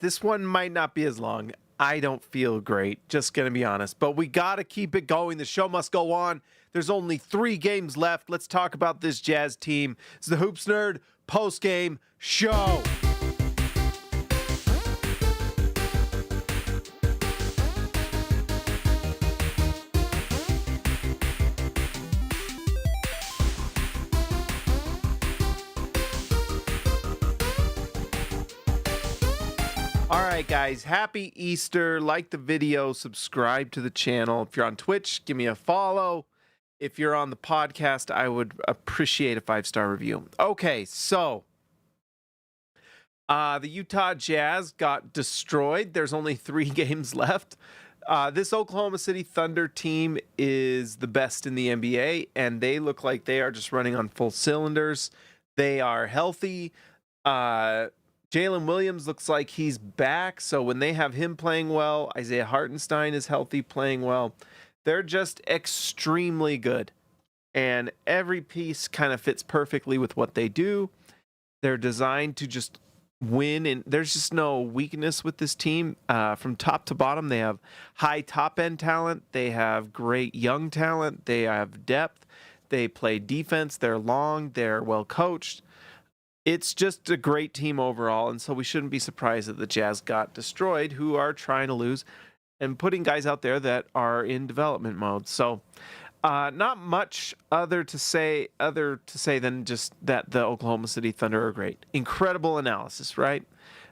This one might not be as long. I don't feel great, just going to be honest. But we got to keep it going. The show must go on. There's only 3 games left. Let's talk about this Jazz team. It's the Hoops Nerd post-game show. All right, guys, happy Easter. Like the video, subscribe to the channel. If you're on Twitch, give me a follow. If you're on the podcast, I would appreciate a 5-star review. Okay, so the Utah Jazz got destroyed. There's only 3 games left. This Oklahoma City Thunder team is the best in the NBA, and they look like they are just running on full cylinders. They are healthy. Jalen Williams looks like he's back, so when they have him playing well, Isaiah Hartenstein is healthy, playing well. They're just extremely good, and every piece kind of fits perfectly with what they do. They're designed to just win, and there's just no weakness with this team. From top to bottom, they have high top-end talent. They have great young talent. They have depth. They play defense. They're long. They're well-coached. It's just a great team overall, and so we shouldn't be surprised that the Jazz got destroyed, who are trying to lose and putting guys out there that are in development mode. So not much other to say than just that the Oklahoma City Thunder are great. Incredible analysis, right?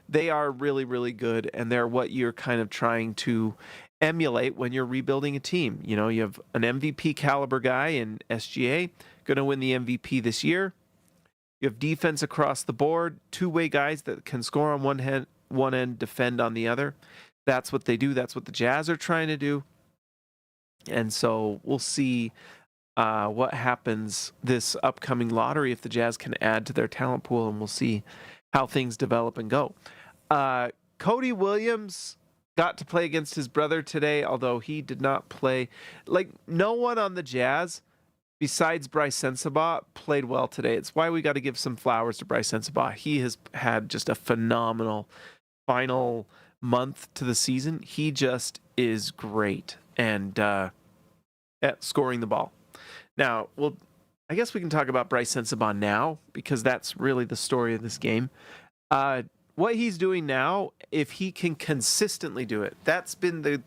They are really, really good, and they're what you're kind of trying to emulate when you're rebuilding a team. You know, you have an MVP caliber guy in SGA, going to win the MVP this year. You have defense across the board, 2-way guys that can score on one end, defend on the other. That's what they do. That's what the Jazz are trying to do. And so we'll see what happens this upcoming lottery if the Jazz can add to their talent pool, and we'll see how things develop and go. Cody Williams got to play against his brother today, although he did not play. Like, no one on the Jazz besides Bryce Sensabaugh played well today. It's why we got to give some flowers to Bryce Sensabaugh. He has had just a phenomenal final month to the season. He just is great and at scoring the ball. Now, I guess we can talk about Bryce Sensabaugh now, because that's really the story of this game. What he's doing now, if he can consistently do it, that's been the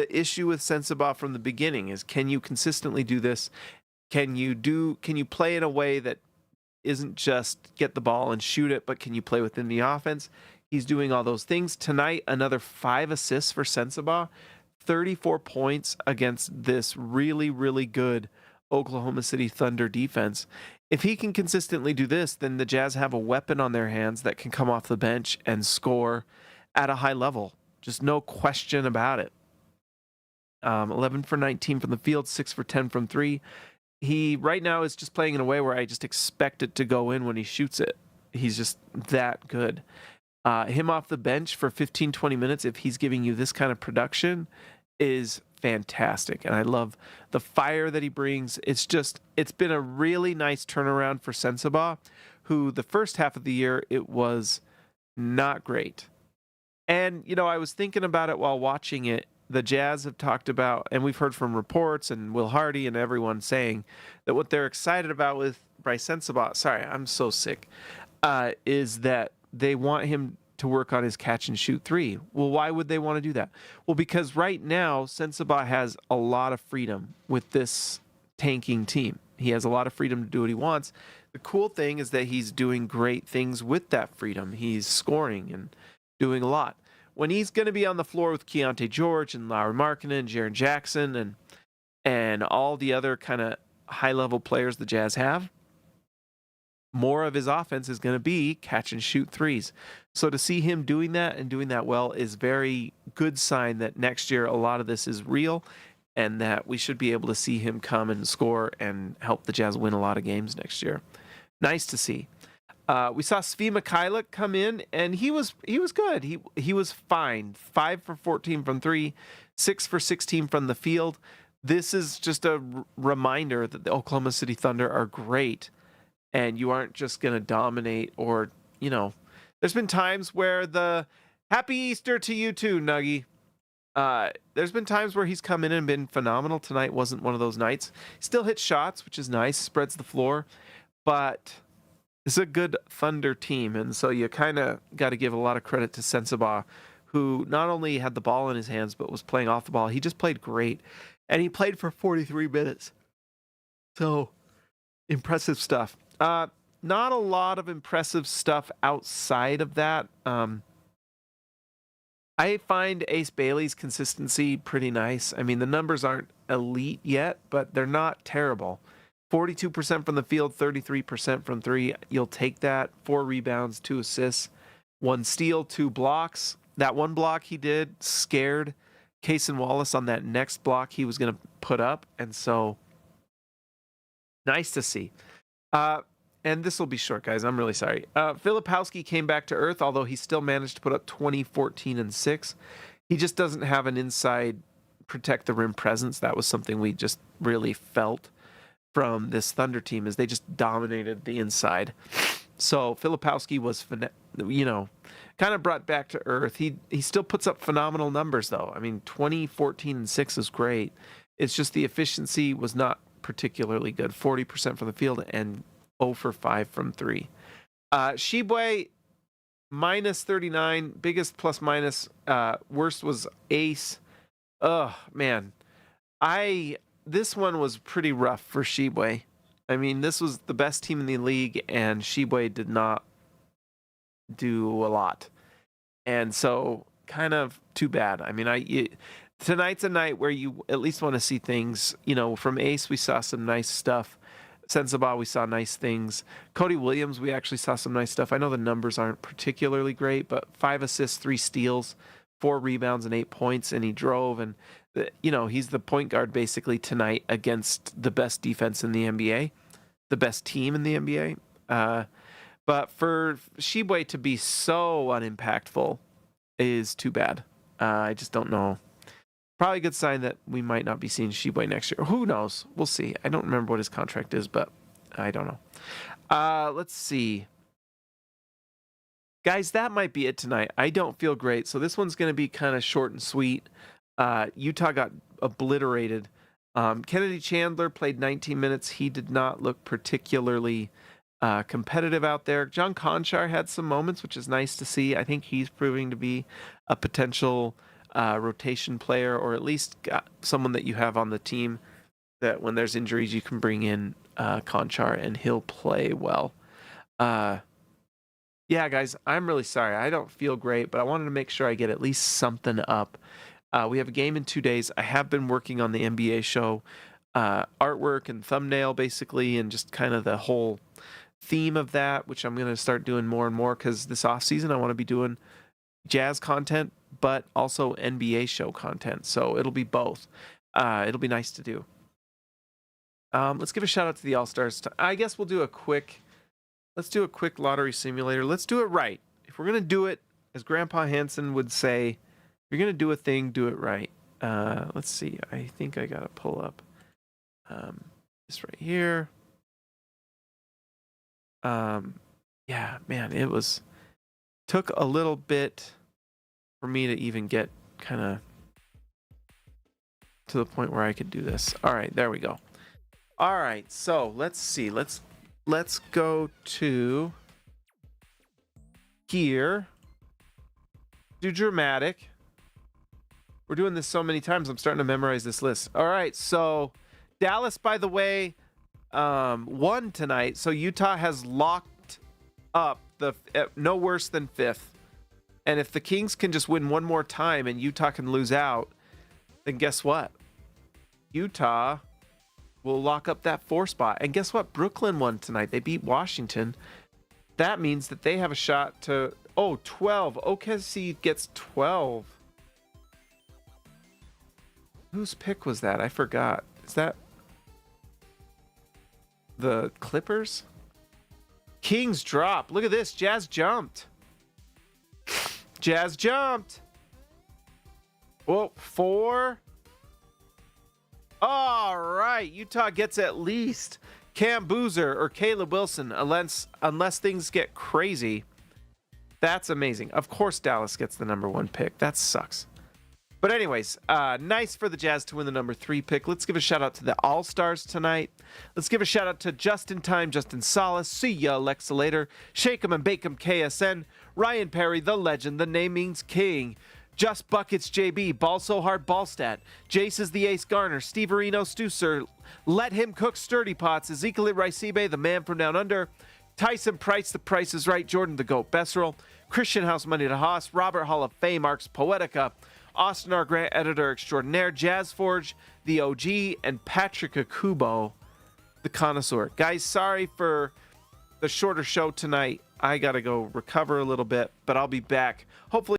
issue with Sensabaugh from the beginning, is can you consistently do this? Can you play in a way that isn't just get the ball and shoot it, but can you play within the offense? He's doing all those things. Tonight, another 5 assists for Sensabaugh, 34 points against this really, really good Oklahoma City Thunder defense. If he can consistently do this, then the Jazz have a weapon on their hands that can come off the bench and score at a high level. Just no question about it. 11 for 19 from the field, 6 for 10 from 3. He right now is just playing in a way where I just expect it to go in when he shoots it. He's just that good. Him off the bench for 15, 20 minutes, if he's giving you this kind of production, is fantastic. And I love the fire that he brings. It's been a really nice turnaround for Sensabaugh, who the first half of the year, it was not great. And, you know, I was thinking about it while watching it. The Jazz have talked about, and we've heard from reports and Will Hardy and everyone saying that what they're excited about with Bryce Sensabaugh, sorry, I'm so sick, is that they want him to work on his catch and shoot 3. Well, why would they want to do that? Well, because right now, Sensabaugh has a lot of freedom with this tanking team. He has a lot of freedom to do what he wants. The cool thing is that he's doing great things with that freedom. He's scoring and doing a lot. When he's going to be on the floor with Keontae George and Lauri Markkanen and Jaren Jackson and all the other kind of high-level players the Jazz have, more of his offense is going to be catch and shoot 3s. So to see him doing that and doing that well is very good sign that next year a lot of this is real and that we should be able to see him come and score and help the Jazz win a lot of games next year. Nice to see. We saw Svi Mykhailiuk come in, and he was good. He was fine. 5 for 14 from 3, 6 for 16 from the field. This is just a reminder that the Oklahoma City Thunder are great, and you aren't just going to dominate or, you know, there's been times where the Happy Easter to you too, Nuggy. There's been times where he's come in and been phenomenal. Tonight wasn't one of those nights. Still hits shots, which is nice, spreads the floor, but it's a good Thunder team, and so you kind of got to give a lot of credit to Sensabaugh, who not only had the ball in his hands but was playing off the ball. He just played great, and he played for 43 minutes. So impressive stuff. Not a lot of impressive stuff outside of that. I find Ace Bailey's consistency pretty nice. I mean, the numbers aren't elite yet, but they're not terrible. 42% from the field, 33% from three. You'll take that. 4 rebounds, 2 assists, 1 steal, 2 blocks. That one block he did scared Cason Wallace on that next block he was going to put up. And so nice to see. And this will be short, guys. I'm really sorry. Filipowski came back to earth, although he still managed to put up 20, 14, and 6. He just doesn't have an inside protect the rim presence. That was something we just really felt from this Thunder team, is they just dominated the inside. So Filipowski was, kind of brought back to earth. He still puts up phenomenal numbers, though. I mean, 20, 14, and 6 is great. It's just the efficiency was not particularly good. 40% from the field and 0 for 5 from 3. Shibwe, minus 39. Biggest plus minus. Worst was Ace. Oh, man. This one was pretty rough for Shibwe. I mean, this was the best team in the league, and Shibwe did not do a lot. And so, kind of too bad. I mean, tonight's a night where you at least want to see things. From Ace, we saw some nice stuff. Sensabaugh, we saw nice things. Cody Williams, we actually saw some nice stuff. I know the numbers aren't particularly great, but 5 assists, 3 steals, 4 rebounds, and 8 points, and he drove. And, he's the point guard basically tonight against the best defense in the NBA, the best team in the NBA. But for Shibwe to be so unimpactful is too bad. I just don't know. Probably a good sign that we might not be seeing Shibwe next year. Who knows? We'll see. I don't remember what his contract is, but I don't know. Let's see. Guys, that might be it tonight. I don't feel great, so this one's going to be kind of short and sweet. Utah got obliterated. Kennedy Chandler played 19 minutes. He did not look particularly competitive out there. John Conchar had some moments, which is nice to see. I think he's proving to be a potential rotation player, or at least someone that you have on the team that when there's injuries you can bring in Conchar and he'll play well. Yeah, guys, I'm really sorry. I don't feel great, but I wanted to make sure I get at least something up. We have a game in 2 days. I have been working on the NBA show artwork and thumbnail basically, and just kind of the whole theme of that, which I'm going to start doing more and more because this off season I want to be doing Jazz content, but also NBA show content. So it'll be both. It'll be nice to do. Let's give a shout out to the All-Stars. I guess we'll do let's do a quick lottery simulator. Let's do it right. If we're going to do it, as Grandpa Hansen would say, if you're going to do a thing, do it right. Let's see. I think I got to pull up this right here. Yeah, man, took a little bit for me to even get kind of to the point where I could do this. All right, there we go. All right, so let's see. Let's go to here. Do dramatic. We're doing this so many times, I'm starting to memorize this list. All right, so Dallas, by the way, won tonight. So Utah has locked up no worse than 5th. And if the Kings can just win one more time and Utah can lose out, then guess what? Utah will lock up that 4 spot. And guess what? Brooklyn won tonight. They beat Washington. That means that they have a shot to 12. OKC gets 12. Whose pick was that? I forgot. Is that the Clippers? Kings drop. Look at this. Jazz jumped. Jazz jumped. Whoa, 4. All right. Utah gets at least Cam Boozer or Caleb Wilson, unless things get crazy. That's amazing. Of course Dallas gets the number 1 pick. That sucks. But anyways, nice for the Jazz to win the number 3 pick. Let's give a shout out to the All-Stars tonight. Let's give a shout out to Justin Time, Justin Salas, See Ya, Alexa Later, Shake 'em and Bake 'em KSN, Ryan Perry, The Legend, The Name Means King, Just Buckets JB, Ball So Hard Ballstat, Jace is the Ace Garner, Steve Areno Stucer, Let Him Cook Sturdy Pots, Ezekiel Raisibe, The Man from Down Under, Tyson Price, The Price is Right, Jordan the Goat Besserell, Christian House Money to Haas, Robert Hall of Fame, Arcs Poetica, Austin R. Grant, Editor Extraordinaire, Jazz Forge, The OG, and Patrick Akubo, The Connoisseur. Guys, sorry for the shorter show tonight. I got to go recover a little bit, but I'll be back. Hopefully